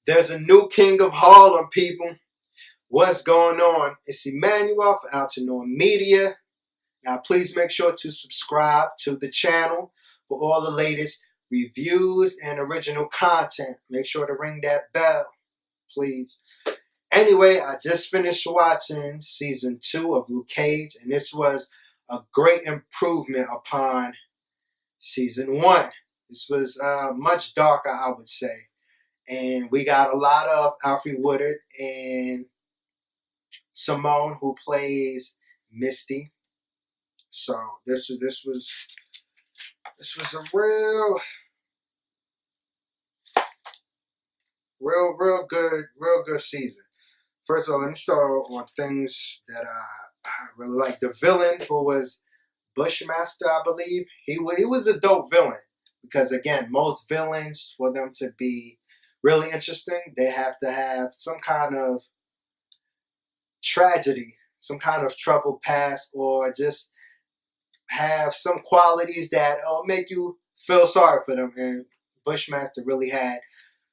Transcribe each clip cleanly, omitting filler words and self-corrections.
There's a new King of Harlem, people. What's going on? It's Emmanuel for Altenor Media. Now, please make sure to subscribe to the channel for all the latest reviews and original content. Make sure to ring that bell, please. Anyway, I just finished watching season 2 of Luke Cage, and this was a great improvement upon season 1. This was much darker, I would say. And we got a lot of Alfre Woodard and Simone, who plays Misty. So this was a real good season. First of all, let me start on things that I really like. The villain, who was Bushmaster, I believe, he was a dope villain, because again, most villains, for them to be really interesting, they have to have some kind of tragedy, some kind of troubled past, or just have some qualities that make you feel sorry for them. And Bushmaster really had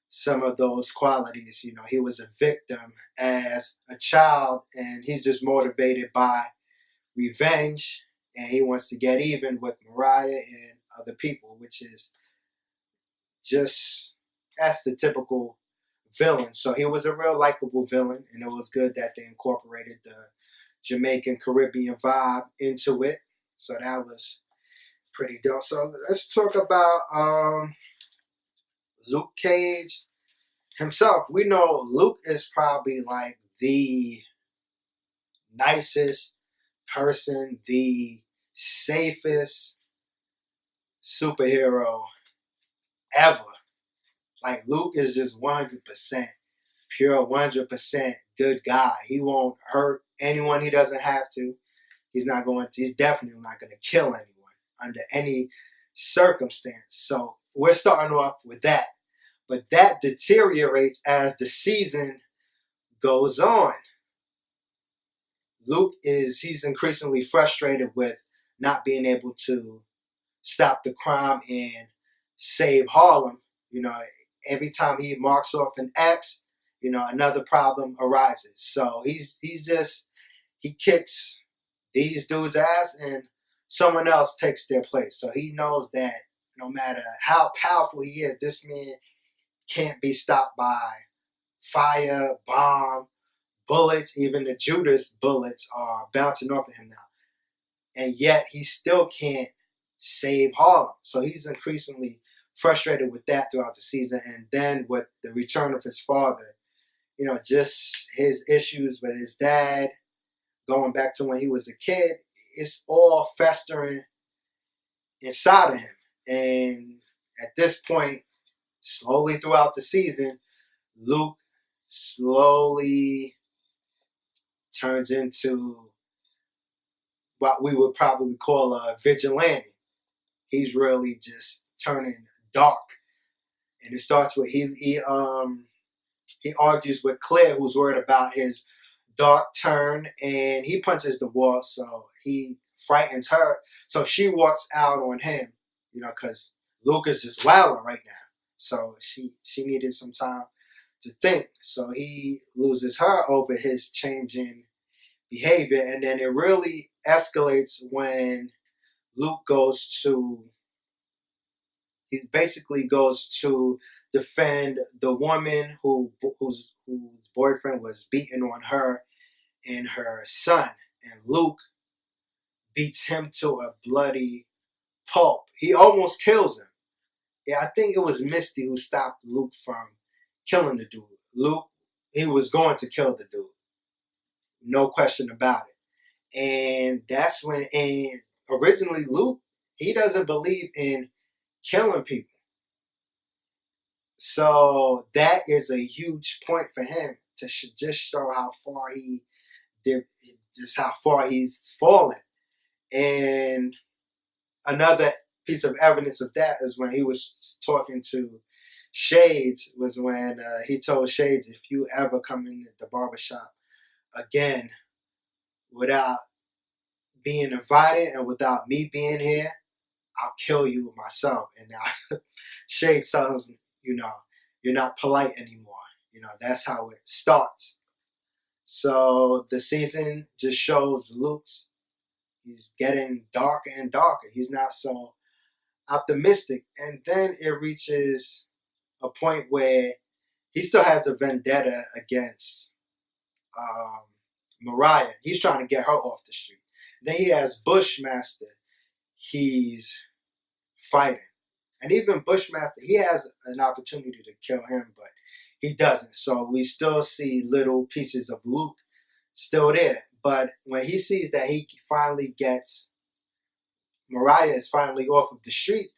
some of those qualities. You know, he was a victim as a child, and he's just motivated by revenge, and he wants to get even with Mariah and other people, which is just, that's the typical villain. So he was a real likable villain, and it was good that they incorporated the Jamaican Caribbean vibe into it. So that was pretty dope. So let's talk about Luke Cage himself. We know Luke is probably like the nicest person, the safest superhero ever. Like, Luke is just 100% pure, 100% good guy. He won't hurt anyone he doesn't have to. He's definitely not going to kill anyone under any circumstance. So we're starting off with that. But that deteriorates as the season goes on. He's increasingly frustrated with not being able to stop the crime and save Harlem. You know, every time he marks off an X, you know, another problem arises. So he kicks these dudes' ass, and someone else takes their place. So he knows that no matter how powerful he is, this man can't be stopped by fire, bomb, bullets. Even the Judas bullets are bouncing off of him now. And yet he still can't save Harlem. So he's increasingly frustrated with that throughout the season. And then with the return of his father, you know, just his issues with his dad, going back to when he was a kid, it's all festering inside of him. And at this point, slowly throughout the season, Luke slowly turns into what we would probably call a vigilante. He's really just turning dark. And it starts with he argues with Claire, who's worried about his dark turn, and he punches the wall, so he frightens her. So she walks out on him, you know, because Luke is just wilding right now. So she needed some time to think. So he loses her over his changing behavior, and then it really escalates when Luke basically goes to defend the woman whose boyfriend was beating on her and her son. And Luke beats him to a bloody pulp. He almost kills him. Yeah, I think it was Misty who stopped Luke from killing the dude. Luke, he was going to kill the dude. No question about it. And that's when, and originally Luke, he doesn't believe in killing people. So that is a huge point for him to just show how far he's fallen. And another piece of evidence of that is when he was talking to Shades, was when he told Shades, if you ever come in the barbershop again without being invited and without me being here, I'll kill you myself. And now Shades tells him, you know, you're not polite anymore. That's how it starts. So the season just shows Luke's, he's getting darker and darker. He's not so optimistic. And then it reaches a point where he still has a vendetta against Mariah. He's trying to get her off the street. Then he has Bushmaster. He's fighting. And even Bushmaster, he has an opportunity to kill him, but he doesn't. So we still see little pieces of Luke still there. But when he sees that he finally gets, Mariah is finally off of the streets,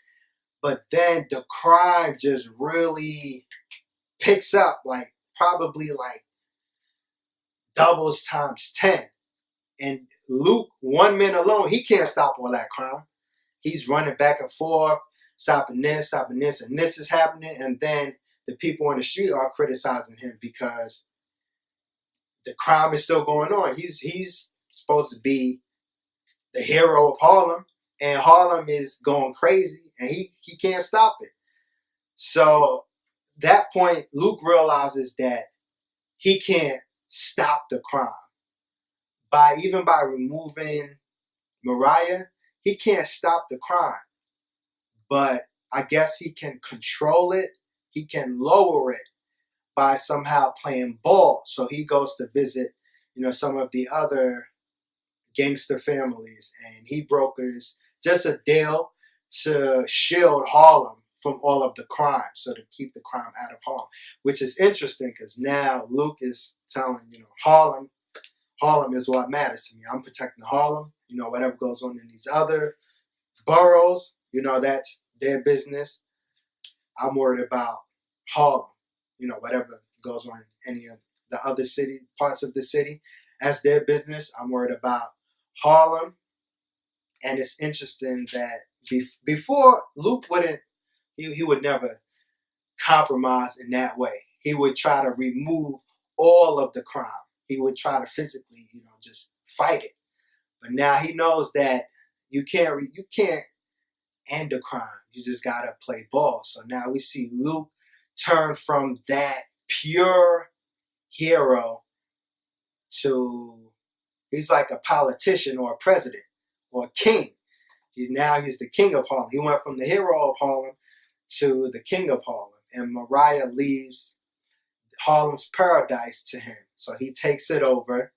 but then the crime just really picks up, like probably like doubles times 10. And Luke, one man alone, he can't stop all that crime. He's running back and forth, stopping this, and this is happening. And then the people on the street are criticizing him because the crime is still going on. He's supposed to be the hero of Harlem, and Harlem is going crazy, and he can't stop it. So that point, Luke realizes that he can't stop the crime. Even by removing Mariah, he can't stop the crime. But I guess he can control it. He can lower it by somehow playing ball. So he goes to visit, some of the other gangster families, and he brokers just a deal to shield Harlem from all of the crime, so to keep the crime out of Harlem, which is interesting because now Luke is telling, Harlem is what matters to me. I'm protecting Harlem. Whatever goes on in these other boroughs, that's their business. I'm worried about Harlem. Whatever goes on in any of the other parts of the city, that's their business. I'm worried about Harlem. And it's interesting that before, Luke he would never compromise in that way. He would try to remove all of the crime. He would try to physically, just fight it. But now he knows that you can't end the crime. You just gotta play ball. So now we see Luke turn from that pure hero to, he's like a politician or a president or a king. He's the king of Harlem. He went from the hero of Harlem to the king of Harlem. And Mariah leaves Harlem's paradise to him. So he takes it over.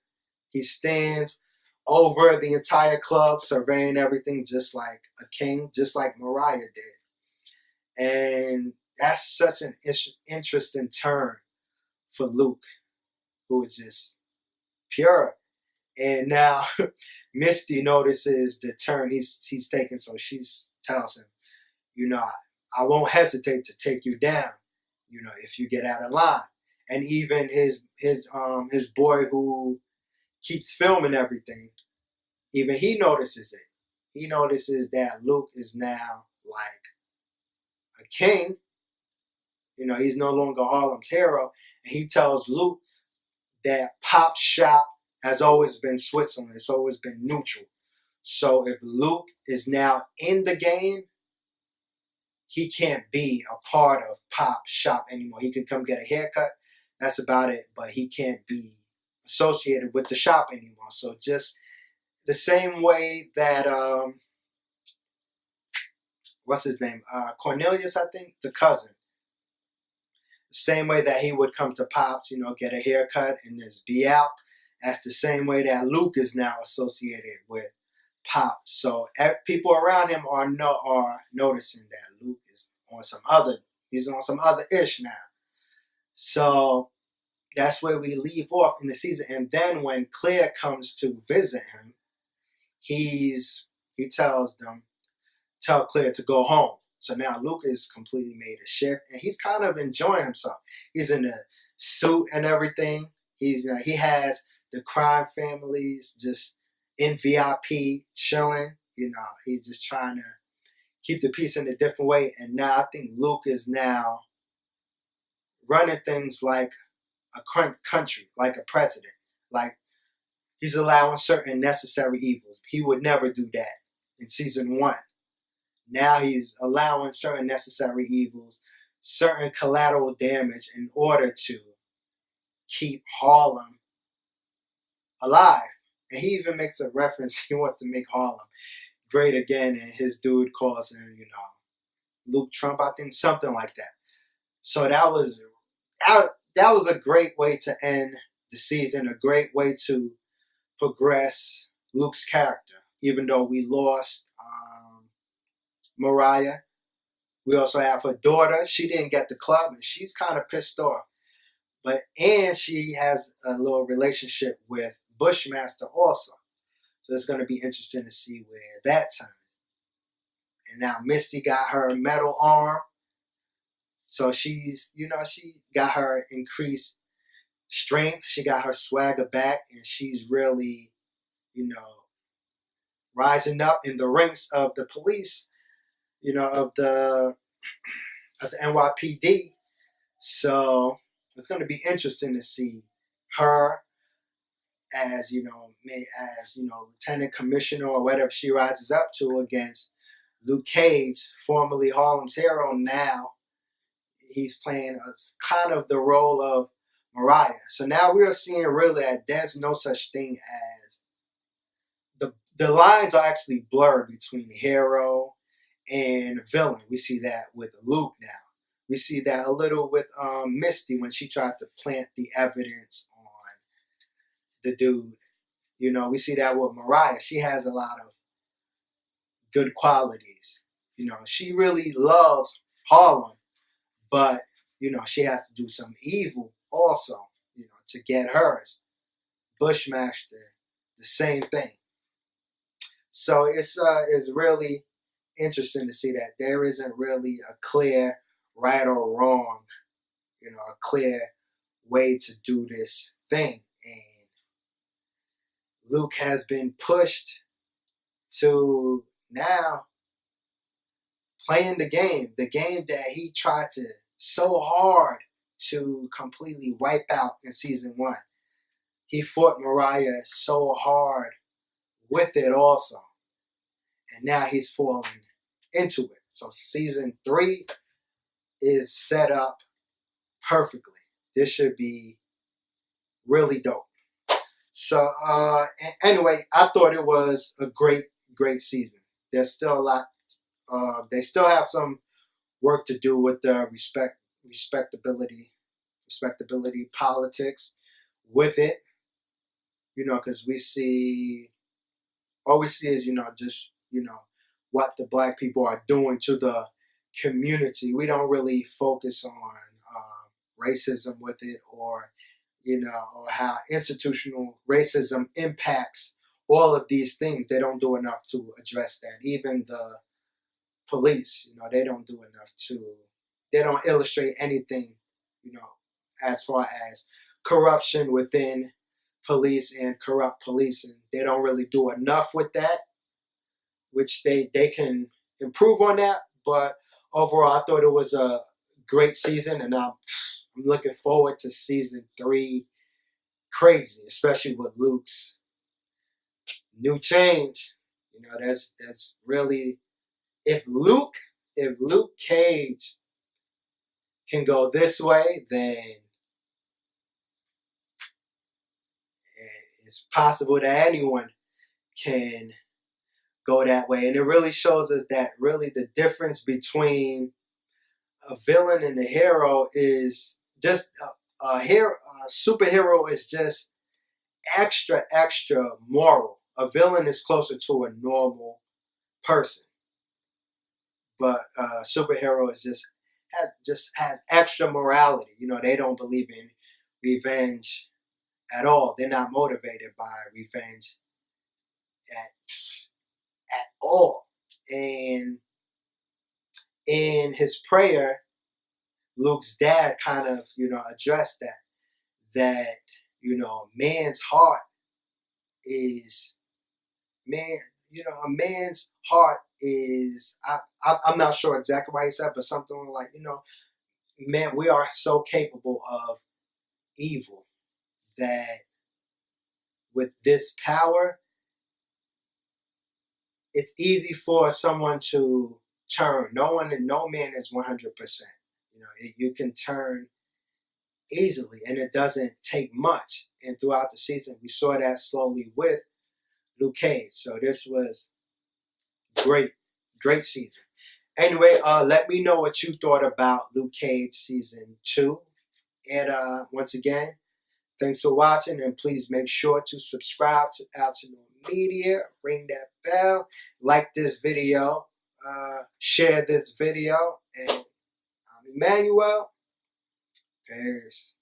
He stands over the entire club, surveying everything just like a king, just like Mariah did. And that's such an interesting turn for Luke, who is just pure. And now Misty notices the turn he's taking, so she tells him, I won't hesitate to take you down, if you get out of line. And even his boy who keeps filming everything, even he notices it. He notices that Luke is now like a king. He's no longer Harlem's hero. And he tells Luke that Pop's shop has always been Switzerland. It's always been neutral. So if Luke is now in the game, he can't be a part of Pop's shop anymore. He can come get a haircut. That's about it. But he can't be associated with the shop anymore. So just the same way that, what's his name? Cornelius, I think, the cousin. The same way that he would come to Pop's, get a haircut and just be out. That's the same way that Luke is now associated with Pop. So people around him are noticing that Luke is on some other ish now. So that's where we leave off in the season. And then when Claire comes to visit him, he tells Claire to go home. So now Luke is completely made a shift, and he's kind of enjoying himself. He's in a suit and everything. He has the crime families just in VIP chilling. He's just trying to keep the peace in a different way. And now I think Luke is now running things like a country, like a president. Like he's allowing certain necessary evils. He would never do that in season 1. Now he's allowing certain necessary evils, certain collateral damage in order to keep Harlem alive. And he even makes a reference, he wants to make Harlem great again, and his dude calls him, Luke Trump, I think, something like that. So that was a great way to end the season, a great way to progress Luke's character. Even though we lost Mariah, we also have her daughter. She didn't get the club, and she's kind of pissed off. And she has a little relationship with Bushmaster also. So it's going to be interesting to see where that turns. And now Misty got her metal arm. So she's, she got her increased strength. She got her swagger back. And she's really, rising up in the ranks of the police, of the NYPD. So it's going to be interesting to see her as lieutenant commissioner or whatever she rises up to against Luke Cage, formerly Harlem's hero. Now he's playing kind of the role of Mariah. So now we are seeing really that there's no such thing as the lines are actually blurred between hero and villain. We see that with Luke now. We see that a little with Misty when she tried to plant the evidence on the dude. We see that with Mariah. She has a lot of good qualities. She really loves Harlem, but, she has to do some evil also, to get hers. Bushmaster, the same thing. So it's really interesting to see that there isn't really a clear right or wrong, a clear way to do this thing. And Luke has been pushed to now playing the game that he tried to so hard to completely wipe out in season 1. He fought Mariah so hard with it also. And now he's falling into it. So season 3 is set up perfectly. This should be really dope. So anyway, I thought it was a great season. There's still a lot. They still have some work to do with the respectability politics with it. Because all we see is just what the black people are doing to the community. We don't really focus on racism with it, or how institutional racism impacts all of these things. They don't do enough to address that. Even the police, they don't do enough they don't illustrate anything, as far as corruption within police and corrupt policing. They don't really do enough with that, which they can improve on that. But overall, I thought it was a great season, and I'm looking forward to season 3. Crazy, especially with Luke's new change. That's really, if Luke Cage can go this way, then it's possible that anyone can go that way. And it really shows us that really the difference between a villain and a hero is just a superhero is just extra moral. A villain is closer to a normal person, but a superhero is has extra morality. They don't believe in revenge at all. They're not motivated by revenge at all. And in his prayer, Luke's dad kind of, addressed that, man's heart is, a man's heart is, I'm not sure exactly what he said, but something like, man, we are so capable of evil that with this power, it's easy for someone to turn. No man is 100%. You can turn easily, and it doesn't take much. And throughout the season, we saw that slowly with Luke Cage. So this was great season. Anyway, let me know what you thought about Luke Cage season 2. And once again, thanks for watching, and please make sure to subscribe to Altenor Media, ring that bell, like this video, share this video, and I'm Emmanuel. Peace.